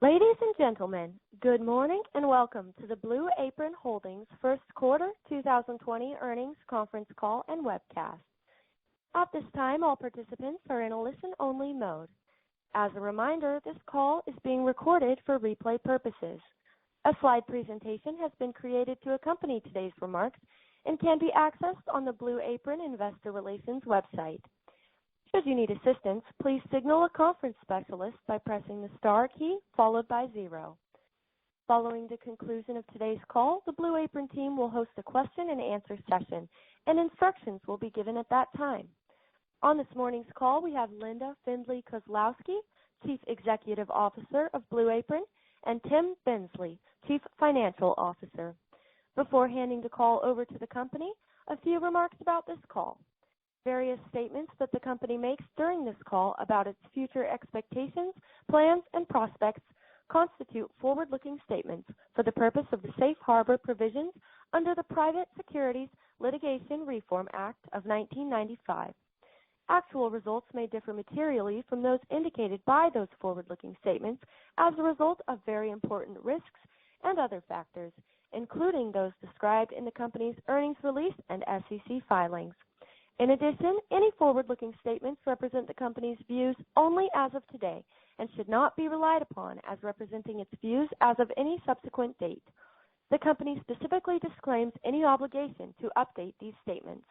Ladies and gentlemen, good morning and welcome to the Blue Apron Holdings First Quarter 2020 Earnings Conference Call and Webcast. At this time, all participants are in a listen-only mode. As a reminder, this call is being recorded for replay purposes. A slide presentation has been created to accompany today's remarks and can be accessed on the Blue Apron Investor Relations website. Should you need assistance, please signal a conference specialist by pressing the star key followed by 0. Following the conclusion of today's call, the Blue Apron team will host a question and answer session, and instructions will be given at that time. On this morning's call, we have Linda Findley Kozlowski, Chief Executive Officer of Blue Apron, and Tim Bensley, Chief Financial Officer. Before handing the call over to the company, a few remarks about this call. Various statements that the company makes during this call about its future expectations, plans, and prospects constitute forward-looking statements for the purpose of the Safe Harbor provisions under the Private Securities Litigation Reform Act of 1995. Actual results may differ materially from those indicated by those forward-looking statements as a result of very important risks and other factors, including those described in the company's earnings release and SEC filings. In addition, any forward-looking statements represent the company's views only as of today and should not be relied upon as representing its views as of any subsequent date. The company specifically disclaims any obligation to update these statements.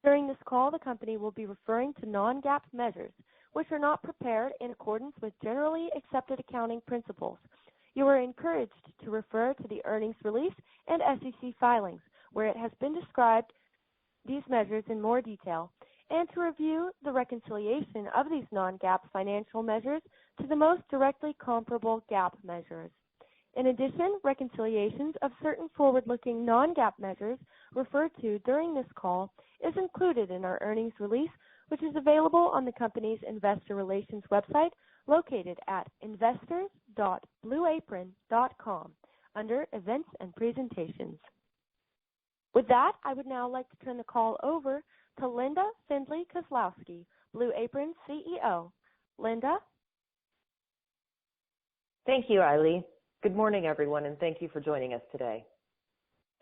During this call, the company will be referring to non-GAAP measures, which are not prepared in accordance with generally accepted accounting principles. You are encouraged to refer to the earnings release and SEC filings, where it has been described these measures in more detail, and to review the reconciliation of these non-GAAP financial measures to the most directly comparable GAAP measures. In addition, reconciliations of certain forward-looking non-GAAP measures referred to during this call is included in our earnings release, which is available on the company's investor relations website located at investors.blueapron.com under Events and Presentations. With that, I would now like to turn the call over to Linda Findley Kozlowski, Blue Apron's CEO. Linda? Thank you, Eileen. Good morning, everyone, and thank you for joining us today.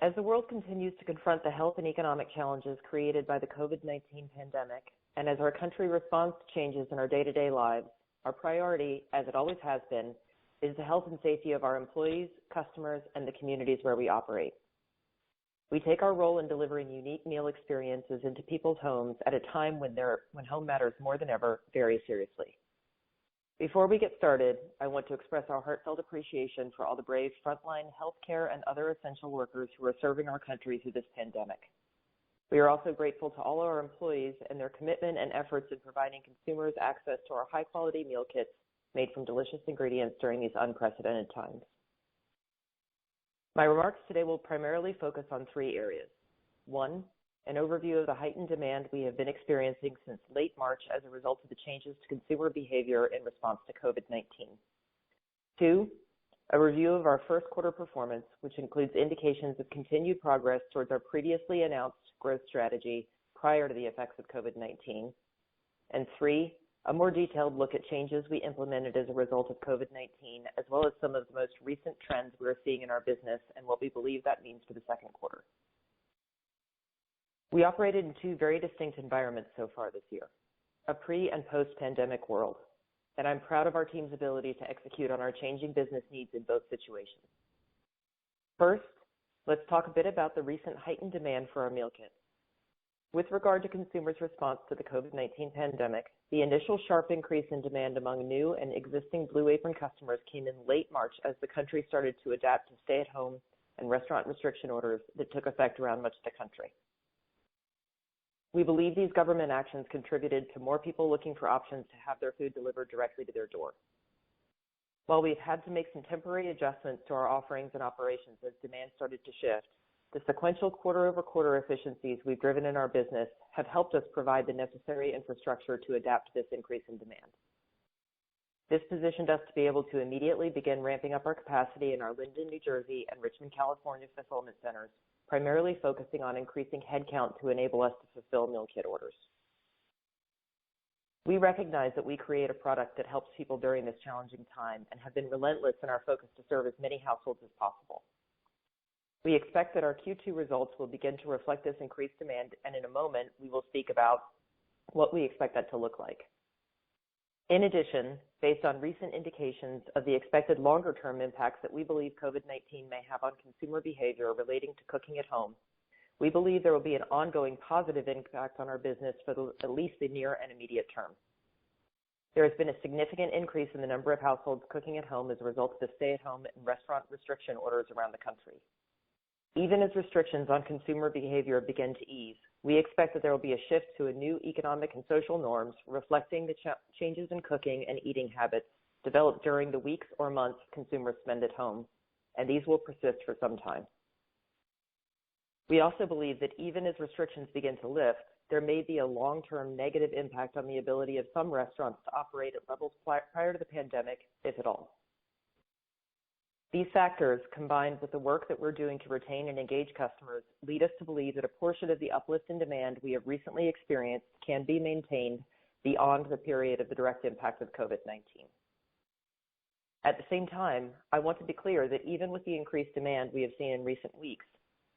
As the world continues to confront the health and economic challenges created by the COVID-19 pandemic, and as our country responds to changes in our day-to-day lives, our priority, as it always has been, is the health and safety of our employees, customers, and the communities where we operate. We take our role in delivering unique meal experiences into people's homes at a time when home matters more than ever very seriously. Before we get started, I want to express our heartfelt appreciation for all the brave frontline healthcare and other essential workers who are serving our country through this pandemic. We are also grateful to all our employees and their commitment and efforts in providing consumers access to our high-quality meal kits made from delicious ingredients during these unprecedented times. My remarks today will primarily focus on 3 areas. 1, an overview of the heightened demand we have been experiencing since late March as a result of the changes to consumer behavior in response to COVID-19. 2, a review of our first quarter performance, which includes indications of continued progress towards our previously announced growth strategy prior to the effects of COVID-19. And 3, a more detailed look at changes we implemented as a result of COVID-19, as well as some of the most recent trends we are seeing in our business and what we believe that means for the second quarter. We operated in 2 very distinct environments so far this year, a pre- and post-pandemic world, and I'm proud of our team's ability to execute on our changing business needs in both situations. First, let's talk a bit about the recent heightened demand for our meal kits. With regard to consumers' response to the COVID-19 pandemic, the initial sharp increase in demand among new and existing Blue Apron customers came in late March as the country started to adapt to stay-at-home and restaurant restriction orders that took effect around much of the country. We believe these government actions contributed to more people looking for options to have their food delivered directly to their door. While we've had to make some temporary adjustments to our offerings and operations as demand started to shift, the sequential quarter-over-quarter efficiencies we've driven in our business have helped us provide the necessary infrastructure to adapt to this increase in demand. This positioned us to be able to immediately begin ramping up our capacity in our Linden, New Jersey, and Richmond, California fulfillment centers, primarily focusing on increasing headcount to enable us to fulfill meal kit orders. We recognize that we create a product that helps people during this challenging time and have been relentless in our focus to serve as many households as possible. We expect that our Q2 results will begin to reflect this increased demand, and in a moment, we will speak about what we expect that to look like. In addition, based on recent indications of the expected longer-term impacts that we believe COVID-19 may have on consumer behavior relating to cooking at home, we believe there will be an ongoing positive impact on our business for at least the near and immediate term. There has been a significant increase in the number of households cooking at home as a result of the stay-at-home and restaurant restriction orders around the country. Even as restrictions on consumer behavior begin to ease, we expect that there will be a shift to a new economic and social norms reflecting the changes in cooking and eating habits developed during the weeks or months consumers spend at home, and these will persist for some time. We also believe that even as restrictions begin to lift, there may be a long-term negative impact on the ability of some restaurants to operate at levels prior to the pandemic, if at all. These factors, combined with the work that we're doing to retain and engage customers, lead us to believe that a portion of the uplift in demand we have recently experienced can be maintained beyond the period of the direct impact of COVID-19. At the same time, I want to be clear that even with the increased demand we have seen in recent weeks,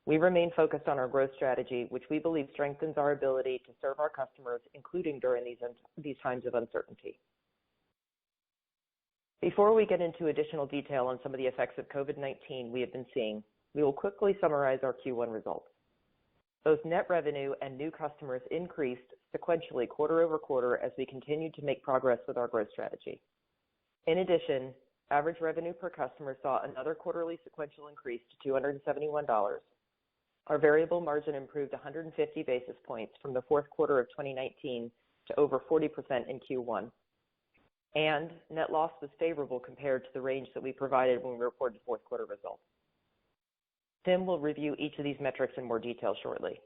we remain focused on our growth strategy, which we believe strengthens our ability to serve our customers, including during these times of uncertainty. Before we get into additional detail on some of the effects of COVID-19 we have been seeing, we will quickly summarize our Q1 results. Both net revenue and new customers increased sequentially quarter over quarter as we continued to make progress with our growth strategy. In addition, average revenue per customer saw another quarterly sequential increase to $271. Our variable margin improved 150 basis points from the fourth quarter of 2019 to over 40% in Q1. And net loss was favorable compared to the range that we provided when we reported fourth quarter results. Tim will review each of these metrics in more detail shortly.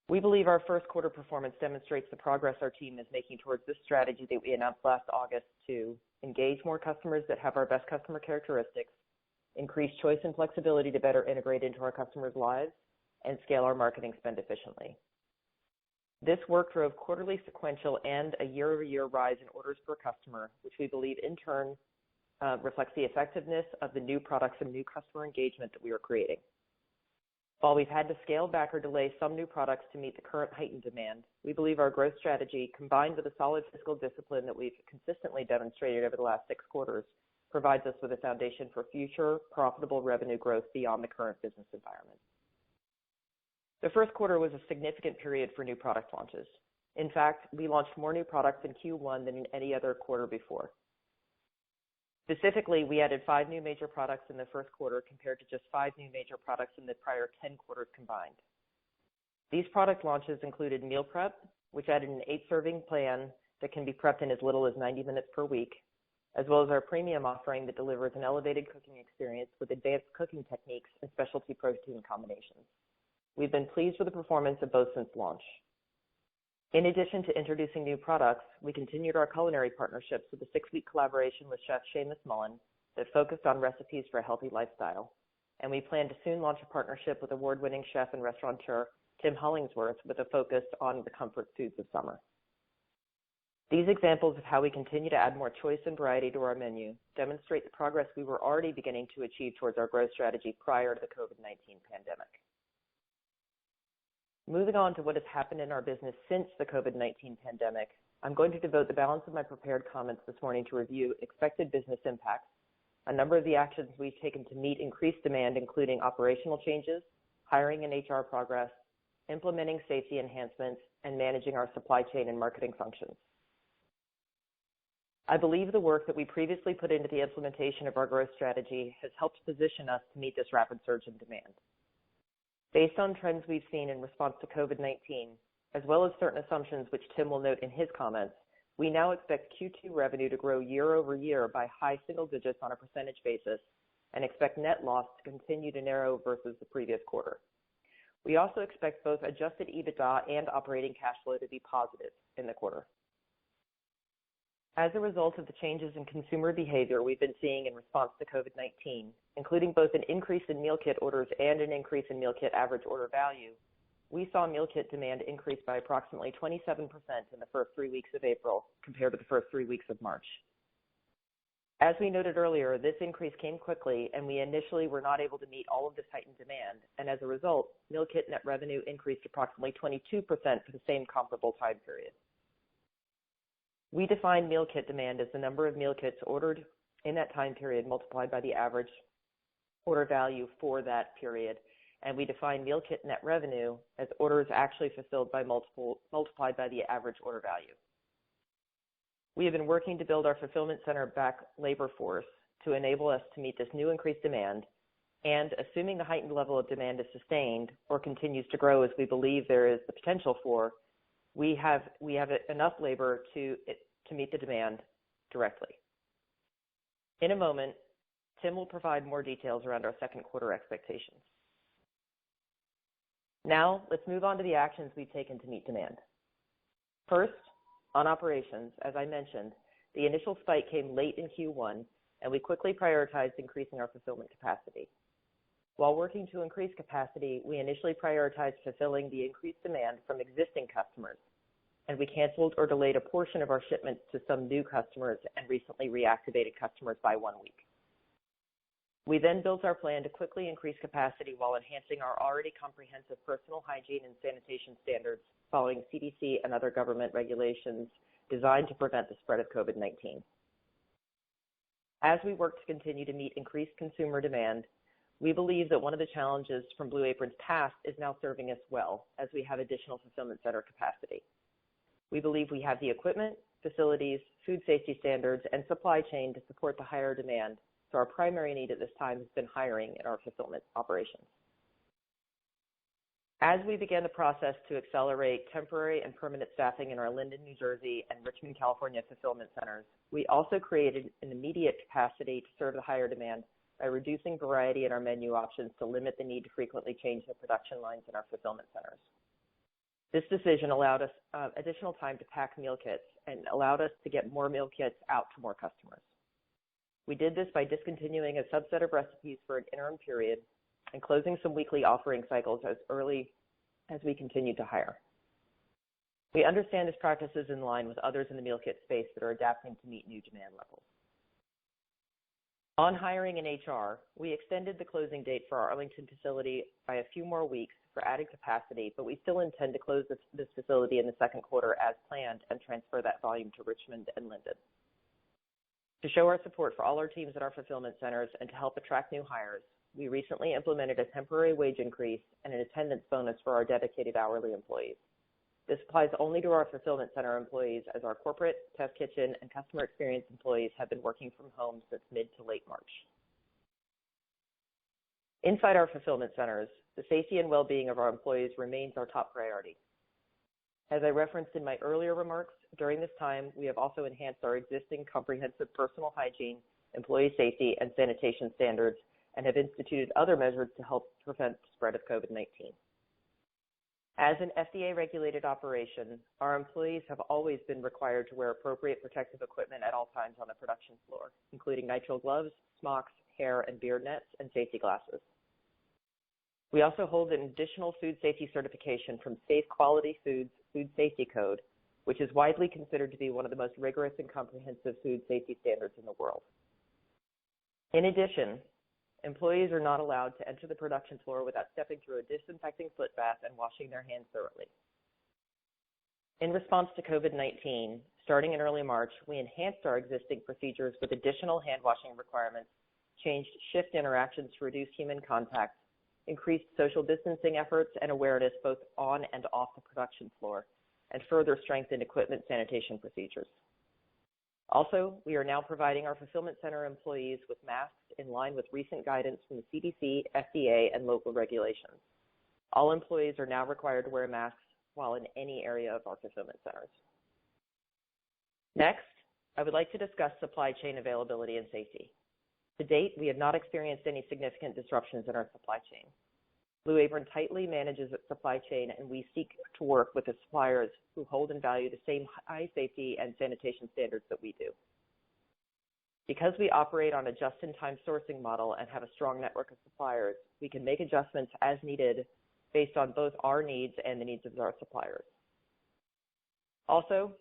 We believe our first quarter performance demonstrates the progress our team is making towards this strategy that we announced last August to engage more customers that have our best customer characteristics, increase choice and flexibility to better integrate into our customers' lives, and scale our marketing spend efficiently. This work drove quarterly sequential and a year-over-year rise in orders per customer, which we believe in turn reflects the effectiveness of the new products and new customer engagement that we are creating. While we've had to scale back or delay some new products to meet the current heightened demand, we believe our growth strategy, combined with a solid fiscal discipline that we've consistently demonstrated over the last 6 quarters, provides us with a foundation for future profitable revenue growth beyond the current business environment. The first quarter was a significant period for new product launches. In fact, we launched more new products in Q1 than in any other quarter before. Specifically, we added 5 new major products in the first quarter compared to just 5 new major products in the prior 10 quarters combined. These product launches included meal prep, which added an 8-serving plan that can be prepped in as little as 90 minutes per week, as well as our premium offering that delivers an elevated cooking experience with advanced cooking techniques and specialty protein combinations. We've been pleased with the performance of both since launch. In addition to introducing new products, we continued our culinary partnerships with a 6-week collaboration with Chef Seamus Mullen that focused on recipes for a healthy lifestyle. And we plan to soon launch a partnership with award-winning chef and restaurateur Tim Hollingsworth with a focus on the comfort foods of summer. These examples of how we continue to add more choice and variety to our menu demonstrate the progress we were already beginning to achieve towards our growth strategy prior to the COVID-19 pandemic. Moving on to what has happened in our business since the COVID-19 pandemic, I'm going to devote the balance of my prepared comments this morning to review expected business impacts, a number of the actions we've taken to meet increased demand, including operational changes, hiring and HR progress, implementing safety enhancements, and managing our supply chain and marketing functions. I believe the work that we previously put into the implementation of our growth strategy has helped position us to meet this rapid surge in demand. Based on trends we've seen in response to COVID-19, as well as certain assumptions which Tim will note in his comments, we now expect Q2 revenue to grow year over year by high single digits on a percentage basis and expect net loss to continue to narrow versus the previous quarter. We also expect both adjusted EBITDA and operating cash flow to be positive in the quarter. As a result of the changes in consumer behavior we've been seeing in response to COVID-19, including both an increase in meal kit orders and an increase in meal kit average order value, we saw meal kit demand increase by approximately 27% in the first 3 weeks of April compared to the first 3 weeks of March. As we noted earlier, this increase came quickly, and we initially were not able to meet all of this heightened demand, and as a result, meal kit net revenue increased approximately 22% for the same comparable time period. We define meal kit demand as the number of meal kits ordered in that time period multiplied by the average order value for that period, and we define meal kit net revenue as orders actually fulfilled by multiplied by the average order value. We have been working to build our fulfillment center back labor force to enable us to meet this new increased demand, and assuming the heightened level of demand is sustained or continues to grow as we believe there is the potential for, we have enough labor to meet the demand directly. In a moment, Tim will provide more details around our second quarter expectations. Now, let's move on to the actions we've taken to meet demand. First, on operations, as I mentioned, the initial spike came late in Q1, and we quickly prioritized increasing our fulfillment capacity. While working to increase capacity, we initially prioritized fulfilling the increased demand from existing customers, and we canceled or delayed a portion of our shipments to some new customers and recently reactivated customers by 1 week. We then built our plan to quickly increase capacity while enhancing our already comprehensive personal hygiene and sanitation standards following CDC and other government regulations designed to prevent the spread of COVID-19. As we work to continue to meet increased consumer demand, we believe that one of the challenges from Blue Apron's past is now serving us well as we have additional fulfillment center capacity. We believe we have the equipment, facilities, food safety standards, and supply chain to support the higher demand. So our primary need at this time has been hiring in our fulfillment operations. As we began the process to accelerate temporary and permanent staffing in our Linden, New Jersey, and Richmond, California fulfillment centers, we also created an immediate capacity to serve the higher demand by reducing variety in our menu options to limit the need to frequently change the production lines in our fulfillment centers. This decision allowed us additional time to pack meal kits and allowed us to get more meal kits out to more customers. We did this by discontinuing a subset of recipes for an interim period and closing some weekly offering cycles as early as we continued to hire. We understand this practice is in line with others in the meal kit space that are adapting to meet new demand levels. On hiring and HR, we extended the closing date for our Arlington facility by a few more weeks for added capacity, but we still intend to close this facility in the second quarter as planned and transfer that volume to Richmond and Linden. To show our support for all our teams at our fulfillment centers and to help attract new hires, we recently implemented a temporary wage increase and an attendance bonus for our dedicated hourly employees. This applies only to our fulfillment center employees, as our corporate, test kitchen, and customer experience employees have been working from home since mid to late March. Inside our fulfillment centers, the safety and well-being of our employees remains our top priority. As I referenced in my earlier remarks, during this time, we have also enhanced our existing comprehensive personal hygiene, employee safety, and sanitation standards, and have instituted other measures to help prevent the spread of COVID-19. As an FDA-regulated operation, our employees have always been required to wear appropriate protective equipment at all times on the production floor, including nitrile gloves, smocks, hair and beard nets, and safety glasses. We also hold an additional food safety certification from Safe Quality Foods Food Safety Code, which is widely considered to be one of the most rigorous and comprehensive food safety standards in the world. In addition, employees are not allowed to enter the production floor without stepping through a disinfecting foot bath and washing their hands thoroughly. In response to COVID-19, starting in early March, we enhanced our existing procedures with additional hand washing requirements, changed shift interactions to reduce human contact, increased social distancing efforts and awareness both on and off the production floor, and further strengthened equipment sanitation procedures. Also, we are now providing our fulfillment center employees with masks in line with recent guidance from the CDC, FDA, and local regulations. All employees are now required to wear masks while in any area of our fulfillment centers. Next, I would like to discuss supply chain availability and safety. To date, we have not experienced any significant disruptions in our supply chain. Blue Apron tightly manages its supply chain, and we seek to work with the suppliers who hold and value the same high safety and sanitation standards that we do. Because we operate on a just-in-time sourcing model and have a strong network of suppliers, we can make adjustments as needed based on both our needs and the needs of our suppliers. Also,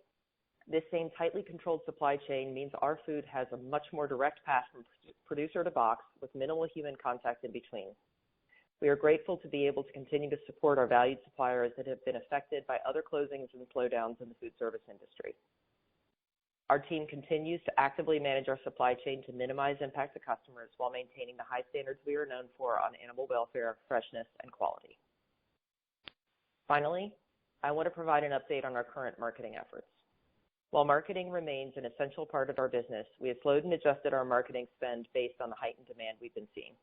this same tightly controlled supply chain means our food has a much more direct path from producer to box with minimal human contact in between. We are grateful to be able to continue to support our valued suppliers that have been affected by other closings and slowdowns in the food service industry. Our team continues to actively manage our supply chain to minimize impact to customers while maintaining the high standards we are known for on animal welfare, freshness, and quality. Finally, I want to provide an update on our current marketing efforts. While marketing remains an essential part of our business, we have slowed and adjusted our marketing spend based on the heightened demand we've been seeing.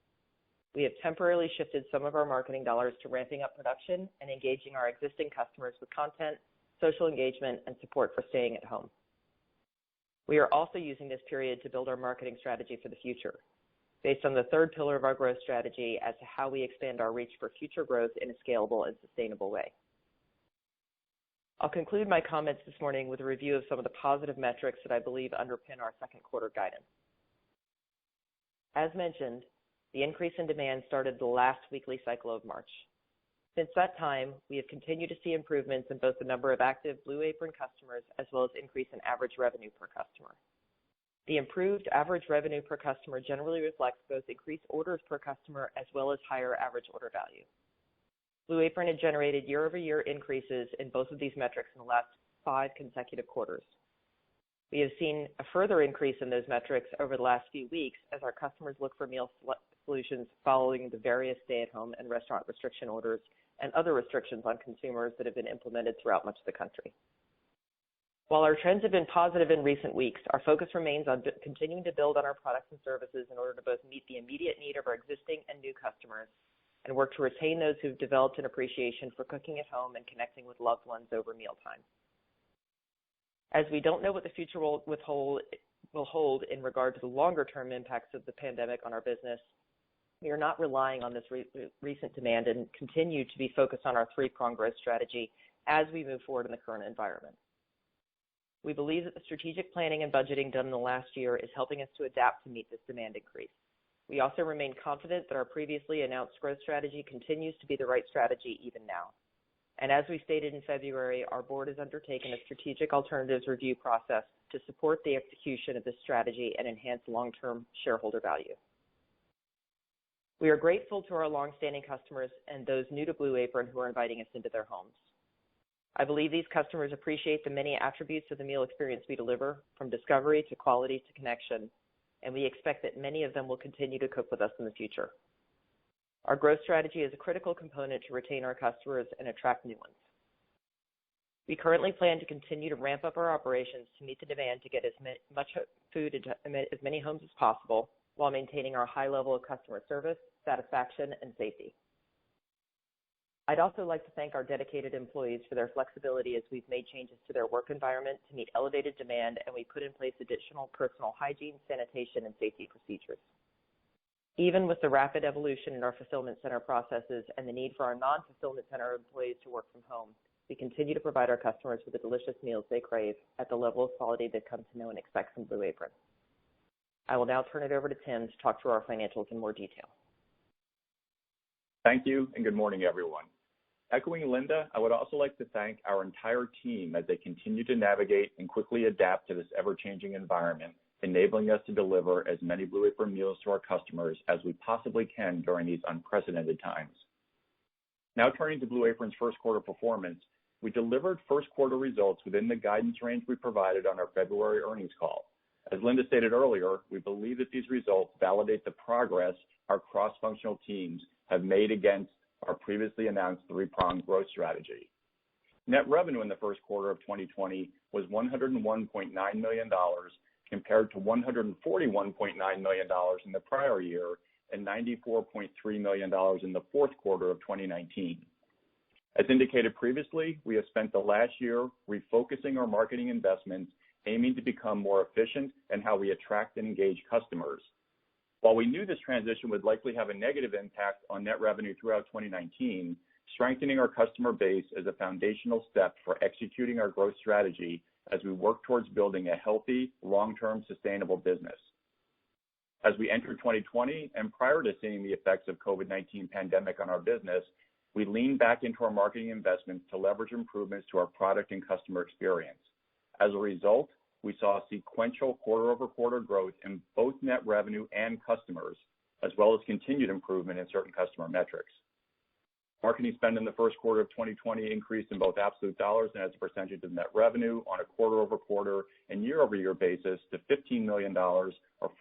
We have temporarily shifted some of our marketing dollars to ramping up production and engaging our existing customers with content, social engagement, and support for staying at home. We are also using this period to build our marketing strategy for the future, based on the third pillar of our growth strategy as to how we expand our reach for future growth in a scalable and sustainable way. I'll conclude my comments this morning with a review of some of the positive metrics that I believe underpin our second quarter guidance. As mentioned, the increase in demand started the last weekly cycle of March. Since that time, we have continued to see improvements in both the number of active Blue Apron customers as well as increase in average revenue per customer. The improved average revenue per customer generally reflects both increased orders per customer as well as higher average order value. Blue Apron had generated year-over-year increases in both of these metrics in the last 5 consecutive quarters. We have seen a further increase in those metrics over the last few weeks as our customers look for meal solutions following the various stay-at-home and restaurant restriction orders and other restrictions on consumers that have been implemented throughout much of the country. While our trends have been positive in recent weeks, our focus remains on continuing to build on our products and services in order to both meet the immediate need of our existing and new customers and work to retain those who've developed an appreciation for cooking at home and connecting with loved ones over mealtime. As we don't know what the future will hold in regard to the longer-term impacts of the pandemic on our business, we are not relying on this recent demand and continue to be focused on our three-pronged growth strategy as we move forward in the current environment. We believe that the strategic planning and budgeting done in the last year is helping us to adapt to meet this demand increase. We also remain confident that our previously announced growth strategy continues to be the right strategy even now. And as we stated in February, our board has undertaken a strategic alternatives review process to support the execution of this strategy and enhance long-term shareholder value. We are grateful to our longstanding customers and those new to Blue Apron who are inviting us into their homes. I believe these customers appreciate the many attributes of the meal experience we deliver, from discovery to quality to connection, and we expect that many of them will continue to cook with us in the future. Our growth strategy is a critical component to retain our customers and attract new ones. We currently plan to continue to ramp up our operations to meet the demand to get as much food into as many homes as possible while maintaining our high level of customer service, satisfaction, and safety. I'd also like to thank our dedicated employees for their flexibility as we've made changes to their work environment to meet elevated demand, and we put in place additional personal hygiene, sanitation, and safety procedures. Even with the rapid evolution in our fulfillment center processes and the need for our non-fulfillment center employees to work from home, we continue to provide our customers with the delicious meals they crave at the level of quality they've come to know and expect from Blue Apron. I will now turn it over to Tim to talk through our financials in more detail. Thank you, and good morning, everyone. Echoing Linda, I would also like to thank our entire team as they continue to navigate and quickly adapt to this ever-changing environment, enabling us to deliver as many Blue Apron meals to our customers as we possibly can during these unprecedented times. Now turning to Blue Apron's first quarter performance, we delivered first quarter results within the guidance range we provided on our February earnings call. As Linda stated earlier, we believe that these results validate the progress our cross-functional teams have made against our previously announced three-pronged growth strategy. Net revenue in the first quarter of 2020 was $101.9 million compared to $141.9 million in the prior year and $94.3 million in the fourth quarter of 2019. As indicated previously, we have spent the last year refocusing our marketing investments, aiming to become more efficient in how we attract and engage customers. While we knew this transition would likely have a negative impact on net revenue throughout 2019, strengthening our customer base is a foundational step for executing our growth strategy as we work towards building a healthy, long-term, sustainable business. As we enter 2020 and prior to seeing the effects of COVID-19 pandemic on our business, we leaned back into our marketing investments to leverage improvements to our product and customer experience. As a result, we saw sequential quarter-over-quarter growth in both net revenue and customers, as well as continued improvement in certain customer metrics. Marketing spend in the first quarter of 2020 increased in both absolute dollars and as a percentage of net revenue on a quarter-over-quarter and year-over-year basis to $15 million, or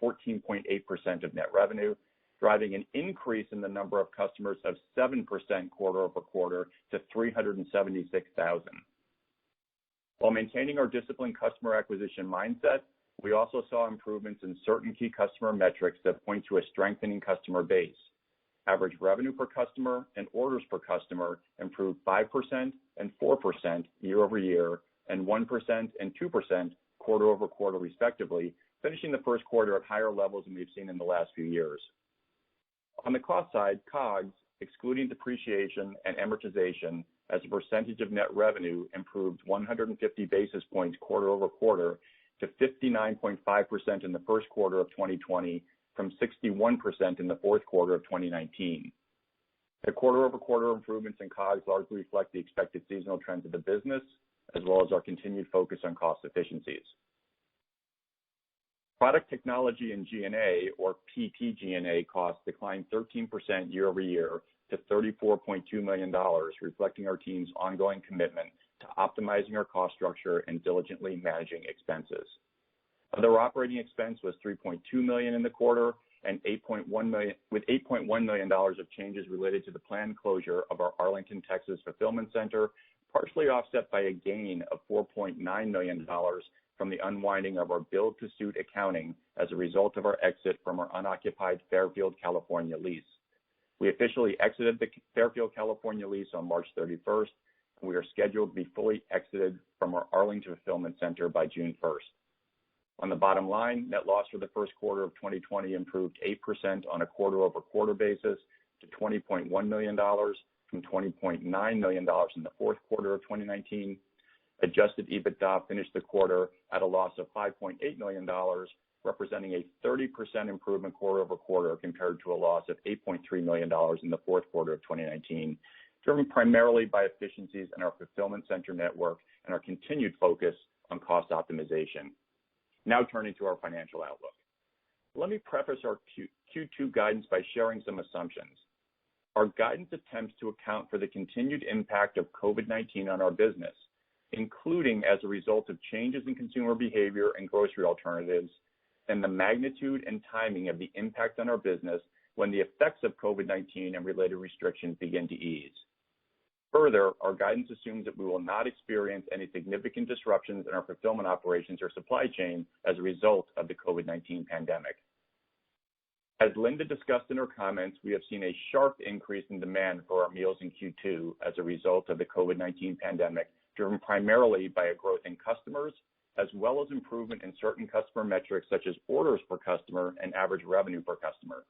14.8% of net revenue, driving an increase in the number of customers of 7% quarter-over-quarter to 376,000. While maintaining our disciplined customer acquisition mindset, we also saw improvements in certain key customer metrics that point to a strengthening customer base. Average revenue per customer and orders per customer improved 5% and 4% year-over-year and 1% and 2% quarter-over-quarter respectively, finishing the first quarter at higher levels than we've seen in the last few years. On the cost side, COGS, excluding depreciation and amortization, as a percentage of net revenue improved 150 basis points quarter-over-quarter to 59.5% in the first quarter of 2020 from 61% in the fourth quarter of 2019. The quarter-over-quarter improvements in COGS largely reflect the expected seasonal trends of the business, as well as our continued focus on cost efficiencies. Product technology and G&A, or PTG&A costs, declined 13% year-over-year to $34.2 million, reflecting our team's ongoing commitment to optimizing our cost structure and diligently managing expenses. Other operating expense was $3.2 million in the quarter, and with $8.1 million of changes related to the planned closure of our Arlington, Texas fulfillment center, partially offset by a gain of $4.9 million from the unwinding of our build-to-suit accounting as a result of our exit from our unoccupied Fairfield, California lease. We officially exited the Fairfield, California lease on March 31st, and we are scheduled to be fully exited from our Arlington fulfillment center by June 1st. On the bottom line, net loss for the first quarter of 2020 improved 8% on a quarter-over-quarter basis to $20.1 million from $20.9 million in the fourth quarter of 2019. Adjusted EBITDA finished the quarter at a loss of $5.8 million, representing a 30% improvement quarter-over-quarter compared to a loss of $8.3 million in the fourth quarter of 2019, driven primarily by efficiencies in our fulfillment center network and our continued focus on cost optimization. Now turning to our financial outlook. Let me preface our Q2 guidance by sharing some assumptions. Our guidance attempts to account for the continued impact of COVID-19 on our business, including as a result of changes in consumer behavior and grocery alternatives, and the magnitude and timing of the impact on our business when the effects of COVID-19 and related restrictions begin to ease. Further, our guidance assumes that we will not experience any significant disruptions in our fulfillment operations or supply chain as a result of the COVID-19 pandemic. As Linda discussed in her comments, we have seen a sharp increase in demand for our meals in Q2 as a result of the COVID-19 pandemic, driven primarily by a growth in customers, as well as improvement in certain customer metrics such as orders per customer and average revenue per customer.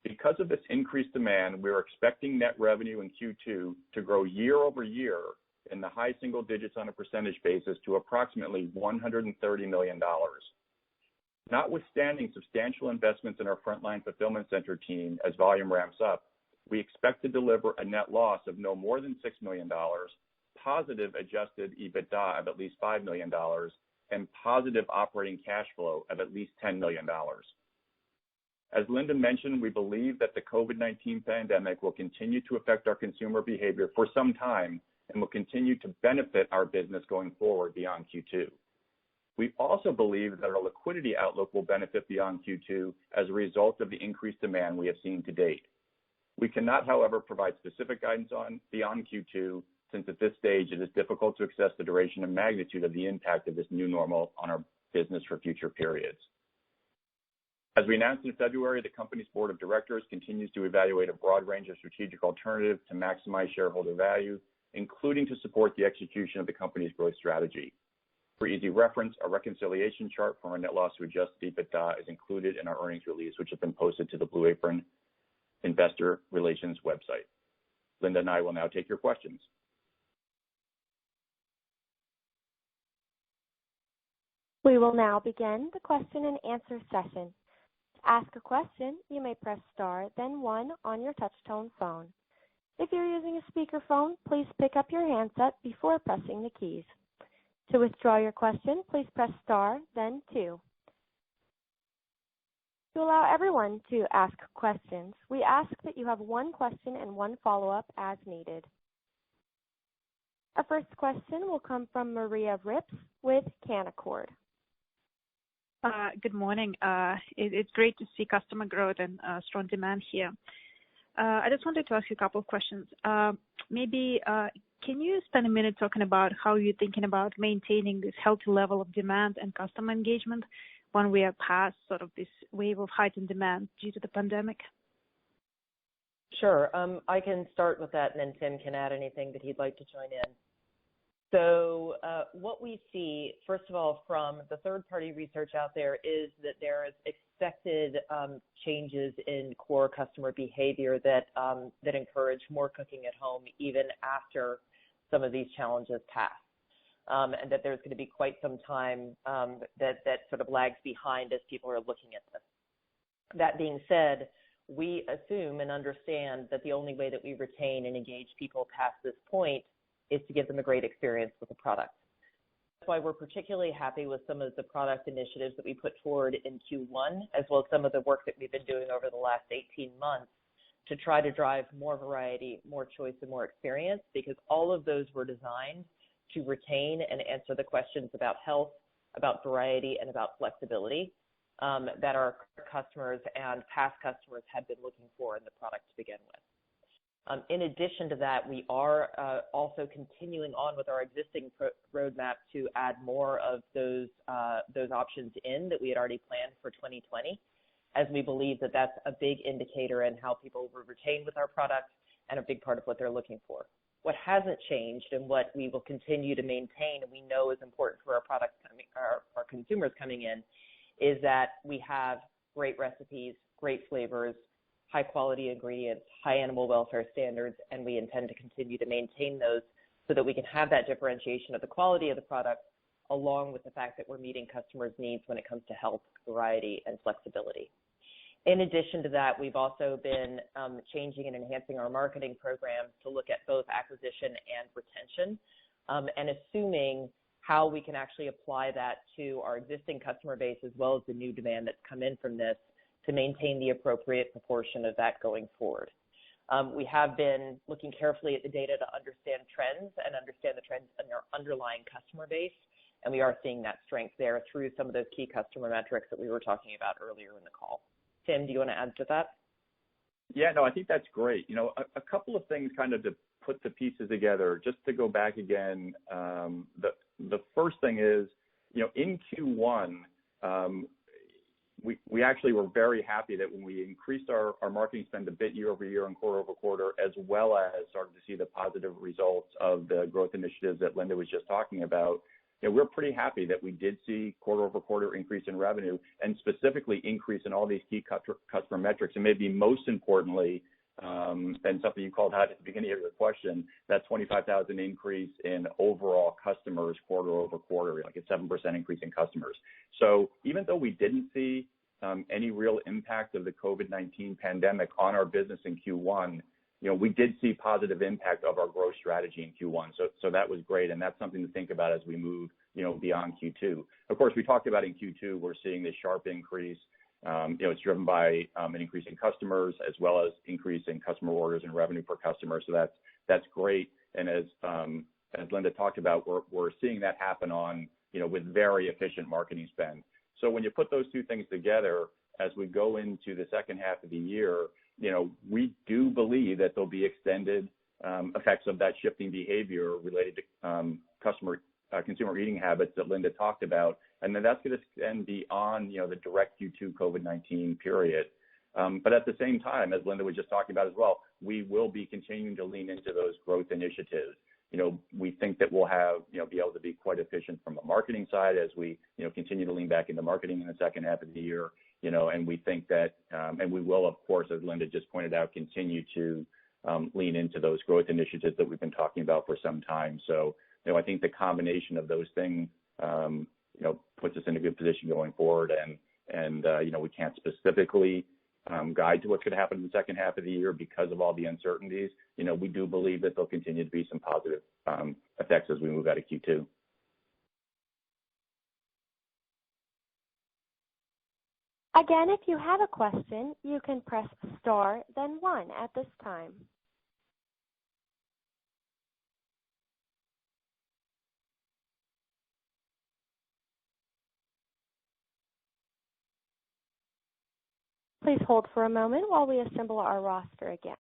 Because of this increased demand, we are expecting net revenue in Q2 to grow year over year in the high single digits on a percentage basis to approximately $130 million. Notwithstanding substantial investments in our frontline fulfillment center team as volume ramps up, we expect to deliver a net loss of no more than $6 million, positive adjusted EBITDA of at least $5 million, and positive operating cash flow of at least $10 million. As Linda mentioned, we believe that the COVID-19 pandemic will continue to affect our consumer behavior for some time and will continue to benefit our business going forward beyond Q2. We also believe that our liquidity outlook will benefit beyond Q2 as a result of the increased demand we have seen to date. We cannot, however, provide specific guidance on beyond Q2, since at this stage it is difficult to assess the duration and magnitude of the impact of this new normal on our business for future periods. As we announced in February, the company's board of directors continues to evaluate a broad range of strategic alternatives to maximize shareholder value, including to support the execution of the company's growth strategy. For easy reference, a reconciliation chart from our net loss to adjusted EBITDA is included in our earnings release, which has been posted to the Blue Apron Investor Relations website. Linda and I will now take your questions. We will now begin the question and answer session. To ask a question, you may press star, then one on your touch-tone phone. If you're using a speakerphone, please pick up your handset before pressing the keys. To withdraw your question, please press star, then 2. To allow everyone to ask questions, we ask that you have one question and one follow-up as needed. Our first question will come from Maria Ripps with Canaccord. Good morning. It's great to see customer growth and strong demand here. I just wanted to ask you a couple of questions. Can you spend a minute talking about how you're thinking about maintaining this healthy level of demand and customer engagement when we are past sort of this wave of heightened demand due to the pandemic? Sure. I can start with that, and then Tim can add anything that he'd like to join in. So what we see, first of all, from the third-party research out there is that there is expected changes in core customer behavior that encourage more cooking at home even after some of these challenges pass, and that there's going to be quite some time that sort of lags behind as people are looking at this. That being said, we assume and understand that the only way that we retain and engage people past this point is to give them a great experience with the product. That's why we're particularly happy with some of the product initiatives that we put forward in Q1, as well as some of the work that we've been doing over the last 18 months to try to drive more variety, more choice, and more experience, because all of those were designed to retain and answer the questions about health, about variety, and about flexibility that our customers and past customers have been looking for in the product to begin with. In addition to that, we are also continuing on with our existing roadmap to add more of those options in that we had already planned for 2020, as we believe that that's a big indicator in how people will retain with our product and a big part of what they're looking for. What hasn't changed and what we will continue to maintain and we know is important for our consumers coming in is that we have great recipes, great flavors, high quality ingredients, high animal welfare standards, and we intend to continue to maintain those so that we can have that differentiation of the quality of the product along with the fact that we're meeting customers' needs when it comes to health, variety, and flexibility. In addition to that, we've also been changing and enhancing our marketing programs to look at both acquisition and retention, and assuming how we can actually apply that to our existing customer base as well as the new demand that's come in from this to maintain the appropriate proportion of that going forward. We have been looking carefully at the data to understand trends and understand the trends in our underlying customer base, and we are seeing that strength there through some of those key customer metrics that we were talking about earlier in the call. Tim, do you want to add to that? Yeah, no, I think that's great. A couple of things kind of to put the pieces together, just to go back again. The first thing is, in Q1, we actually were very happy that when we increased our marketing spend a bit year over year and quarter over quarter, as well as started to see the positive results of the growth initiatives that Linda was just talking about, we're pretty happy that we did see quarter over quarter increase in revenue and specifically increase in all these key customer metrics. And maybe most importantly, and something you called out at the beginning of your question, that 25,000 increase in overall customers quarter over quarter, like a 7% increase in customers. So even though we didn't see any real impact of the COVID-19 pandemic on our business in Q1, we did see positive impact of our growth strategy in Q1. So that was great, and that's something to think about as we move, beyond Q2. Of course, we talked about in Q2, we're seeing this sharp increase. It's driven by an increase in customers as well as increase in customer orders and revenue per customer. So that's great. And as Linda talked about, we're seeing that happen with very efficient marketing spend. So when you put those two things together, as we go into the second half of the year, we do believe that there'll be extended effects of that shifting behavior related to consumer eating habits that Linda talked about, and then that's going to extend beyond the direct Q2 COVID-19 period. But at the same time, as Linda was just talking about as well, we will be continuing to lean into those growth initiatives. We think that we'll be able to be quite efficient from a marketing side as we continue to lean back into marketing in the second half of the year. And we think that, and we will, of course, as Linda just pointed out, continue to lean into those growth initiatives that we've been talking about for some time. So, I think the combination of those things, puts us in a good position going forward. And we can't specifically guide to what's going to happen in the second half of the year because of all the uncertainties, we do believe that there'll continue to be some positive effects as we move out of Q2. Again, if you have a question, you can press star, then 1 at this time. Please hold for a moment while we assemble our roster again.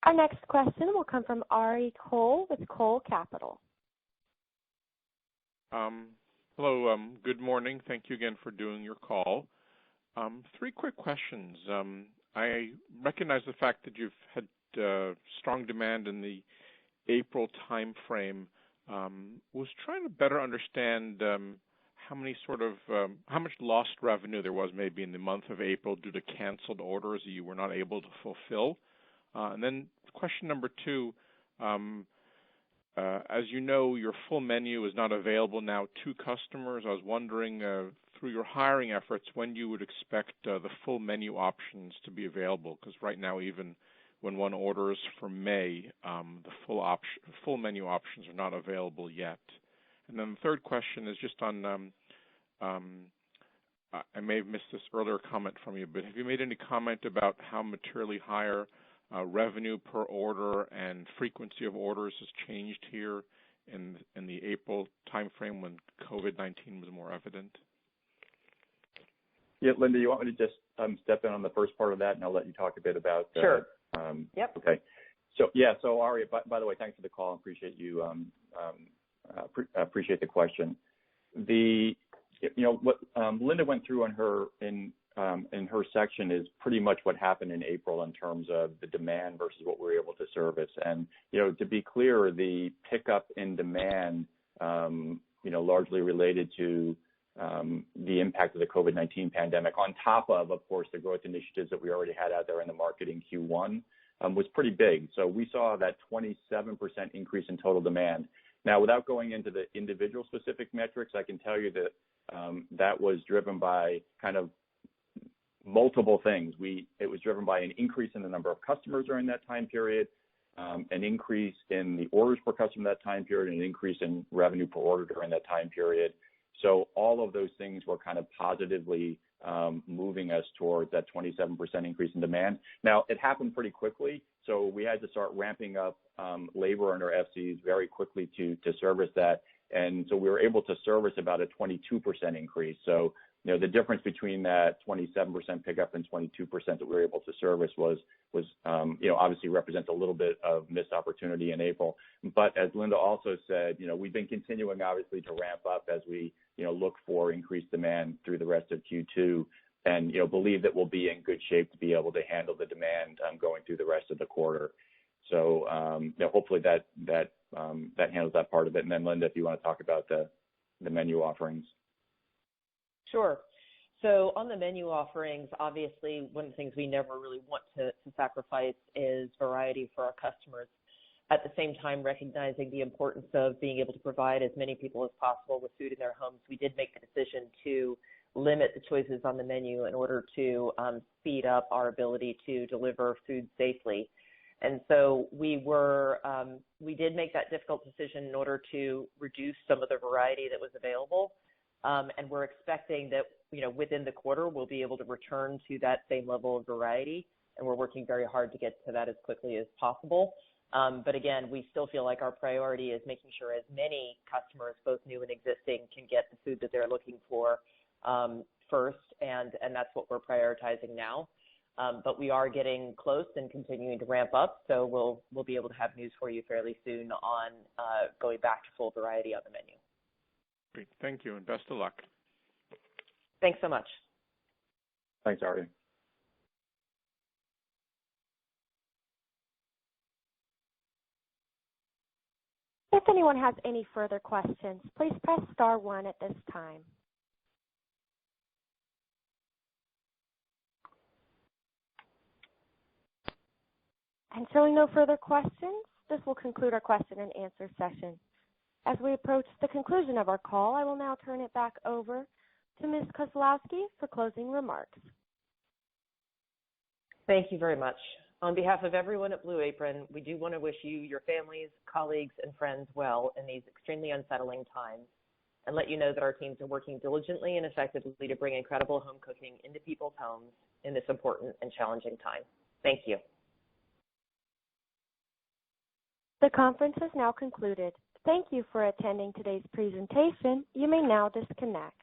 Our next question will come from Ari Cole with Cole Capital. Hello. Good morning. Thank you again for doing your call. 3 quick questions. I recognize the fact that you've had strong demand in the April time frame. Was trying to better understand how much lost revenue there was maybe in the month of April due to canceled orders that you were not able to fulfill. And then question number 2, as you know, your full menu is not available now to customers. I was wondering, through your hiring efforts, when you would expect the full menu options to be available, because right now, even when one orders for May, the full menu options are not available yet. And then the third question is just on, I may have missed this earlier comment from you, but have you made any comment about how materially higher revenue per order and frequency of orders has changed here in the April timeframe when COVID-19 was more evident? Yeah, Linda, you want me to just step in on the first part of that, and I'll let you talk a bit about. Sure. Yep. Okay. So Ari, by the way, thanks for the call. Appreciate you. Appreciate the question. What Linda went through in her section is pretty much what happened in April in terms of the demand versus what we were able to service. And to be clear, the pickup in demand, largely related to the impact of the COVID-19 pandemic, on top of course, the growth initiatives that we already had out there in the market in Q1, was pretty big. So we saw that 27% increase in total demand. Now, without going into the individual specific metrics, I can tell you that that was driven by kind of multiple things. It was driven by an increase in the number of customers during that time period, an increase in the orders per customer that time period, and an increase in revenue per order during that time period. So all of those things were kind of positively moving us towards that 27% increase in demand. Now, it happened pretty quickly, so we had to start ramping up labor under FCs very quickly to service that. And so we were able to service about a 22% increase. So, the difference between that 27% pickup and 22% that we were able to service was obviously represents a little bit of missed opportunity in April. But as Linda also said, we've been continuing obviously to ramp up as we, look for increased demand through the rest of Q2 and, believe that we'll be in good shape to be able to handle the demand going through the rest of the quarter. So, hopefully that handles that part of it. And then Linda, if you want to talk about the menu offerings. Sure. So on the menu offerings, obviously, one of the things we never really want to sacrifice is variety for our customers. At the same time, recognizing the importance of being able to provide as many people as possible with food in their homes, we did make the decision to limit the choices on the menu in order to speed up our ability to deliver food safely. And so we did make that difficult decision in order to reduce some of the variety that was available. And we're expecting that, within the quarter, we'll be able to return to that same level of variety. And we're working very hard to get to that as quickly as possible. But again, we still feel like our priority is making sure as many customers, both new and existing, can get the food that they're looking for first. And that's what we're prioritizing now. But we are getting close and continuing to ramp up. So we'll be able to have news for you fairly soon on going back to full variety on the menu. Great. Thank you, and best of luck. Thanks so much. Thanks, Artie. If anyone has any further questions, please press star 1 at this time. And showing no further questions, this will conclude our question and answer session. As we approach the conclusion of our call, I will now turn it back over to Ms. Kozlowski for closing remarks. Thank you very much. On behalf of everyone at Blue Apron, we do want to wish you, your families, colleagues, and friends well in these extremely unsettling times, and let you know that our teams are working diligently and effectively to bring incredible home cooking into people's homes in this important and challenging time. Thank you. The conference has now concluded. Thank you for attending today's presentation. You may now disconnect.